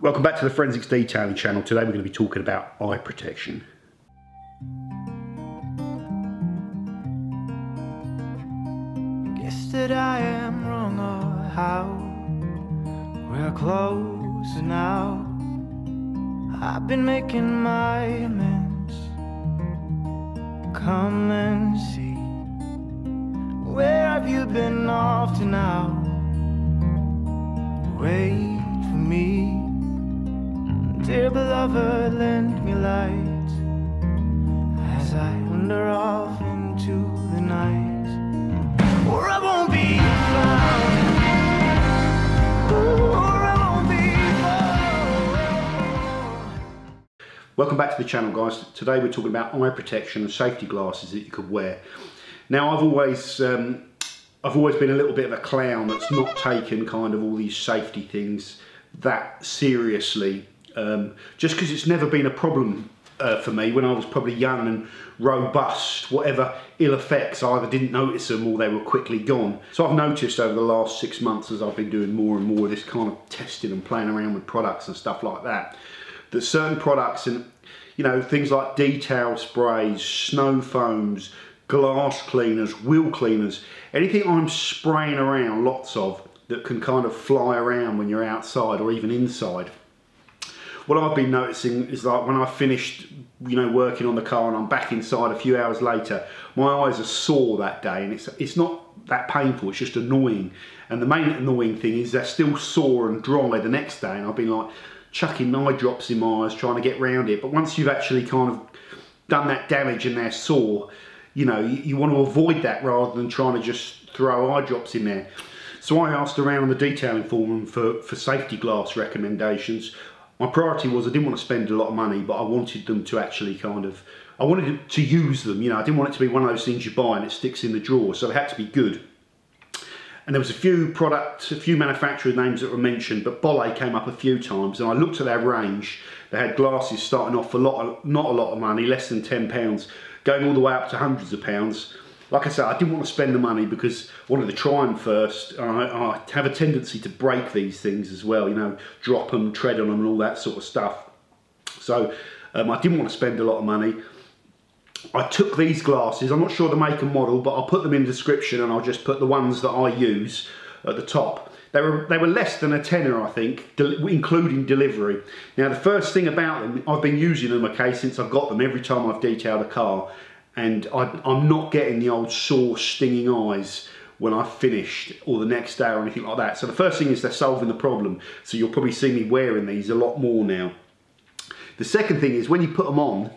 Welcome back to the Forensics Detailing channel. Today we're going to be talking about eye protection. Guess that I am wrong or how we're close now. I've been making my amends. Come and see. Where have you been off to now? Wait for me. Dear beloved, lend me light as I wander off into the night, or I won't be found, or I won't be found. Welcome back to the channel, guys. Today we're talking about eye protection and safety glasses that you could wear. Now I've always been a little bit of a clown that's not taken kind of all these safety things that seriously. Just because it's never been a problem for me. When I was probably young and robust, whatever ill effects, I either didn't notice them or they were quickly gone. So I've noticed over the last 6 months, as I've been doing more and more of this kind of testing and playing around with products and stuff like that, that certain products and, you know, things like detail sprays, snow foams, glass cleaners, wheel cleaners, anything I'm spraying around lots of that can kind of fly around when you're outside or even inside. What I've been noticing is, like, when I finished, you know, working on the car and I'm back inside a few hours later, my eyes are sore that day, and it's not that painful, it's just annoying. And the main annoying thing is they're still sore and dry the next day, and I've been like chucking eye drops in my eyes trying to get round it. But once you've actually kind of done that damage and they're sore, you know, you want to avoid that rather than trying to just throw eye drops in there. So I asked around on the detailing forum for safety glass recommendations. My priority was I didn't want to spend a lot of money, but I wanted them to actually kind of, I wanted to use them, you know, I didn't want it to be one of those things you buy and it sticks in the drawer, so they had to be good. And there was a few products, a few manufacturer names that were mentioned, but Bolle came up a few times, and I looked at their range. They had glasses starting off for not a lot of money, less than £10, going all the way up to hundreds of pounds. Like I said, I didn't want to spend the money because I wanted to try them first. I have a tendency to break these things as well, you know, drop them, tread on them and all that sort of stuff. So I didn't want to spend a lot of money. I took these glasses, I'm not sure the make and model, but I'll put them in the description, and I'll just put the ones that I use at the top. They were less than a tenner, I think, including delivery. Now the first thing about them, I've been using them, okay, since I've got them, every time I've detailed a car. And I'm not getting the old sore, stinging eyes when I've finished or the next day or anything like that. So the first thing is they're solving the problem. So you'll probably see me wearing these a lot more now. The second thing is when you put them on,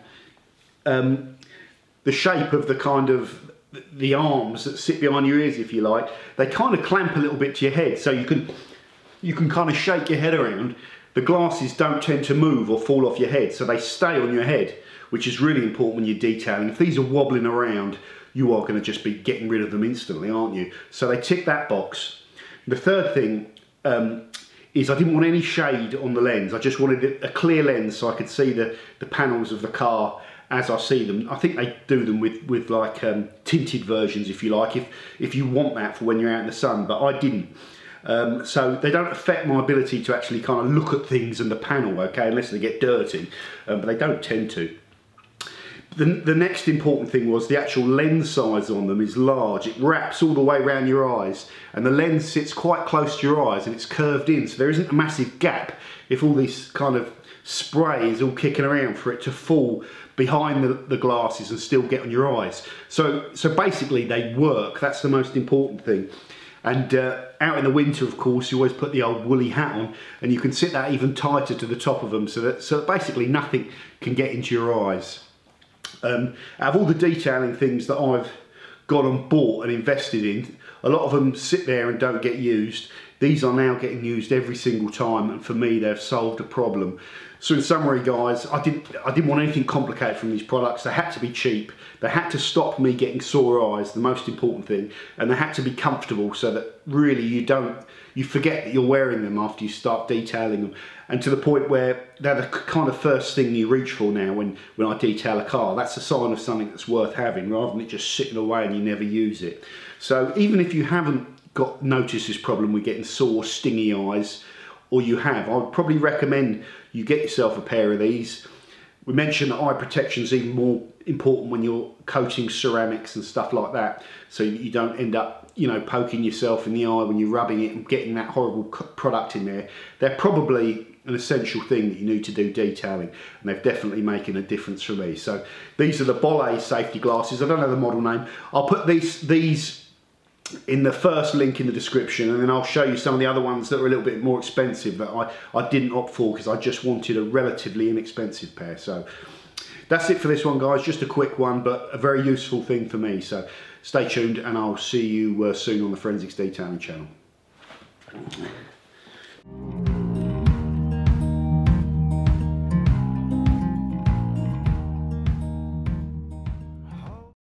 the shape of the kind of the arms that sit behind your ears, if you like, they kind of clamp a little bit to your head. So you can kind of shake your head around. The glasses don't tend to move or fall off your head, so they stay on your head, which is really important when you're detailing. If these are wobbling around, you are going to just be getting rid of them instantly, aren't you? So they tick that box. The third thing is I didn't want any shade on the lens. I just wanted a clear lens so I could see the panels of the car as I see them. I think they do them with like tinted versions, if you like, if you want that for when you're out in the sun, but I didn't. So they don't affect my ability to actually kind of look at things in the panel, okay, unless they get dirty, but they don't tend to. The next important thing was the actual lens size on them is large. It wraps all the way around your eyes, and the lens sits quite close to your eyes, and it's curved in, so there isn't a massive gap if all this kind of spray is all kicking around for it to fall behind the glasses and still get on your eyes. So basically they work. That's the most important thing. And out in the winter, of course, you always put the old woolly hat on, and you can sit that even tighter to the top of them, so that basically nothing can get into your eyes. Out of all the detailing things that I've got and bought and invested in, a lot of them sit there and don't get used. These are now getting used every single time, and for me they've solved a problem. So in summary, guys, I didn't want anything complicated from these products. They had to be cheap, they had to stop me getting sore eyes, the most important thing, and they had to be comfortable so that really you forget that you're wearing them after you start detailing them, and to the point where they're the kind of first thing you reach for now when I detail a car. That's a sign of something that's worth having, rather than it just sitting away and you never use it. So even if you haven't noticed this problem with getting sore, stingy eyes, or you have, I would probably recommend you get yourself a pair of these. We mentioned that eye protection is even more important when you're coating ceramics and stuff like that, so you don't end up, you know, poking yourself in the eye when you're rubbing it and getting that horrible product in there. They're probably an essential thing that you need to do detailing, and they're definitely making a difference for me. So these are the Bolle safety glasses. I don't know the model name. I'll put these in the first link in the description, and then I'll show you some of the other ones that are a little bit more expensive that I didn't opt for because I just wanted a relatively inexpensive pair. So that's it for this one, guys. Just a quick one, but a very useful thing for me. So stay tuned, and I'll see you soon on the Forensics Detailing channel.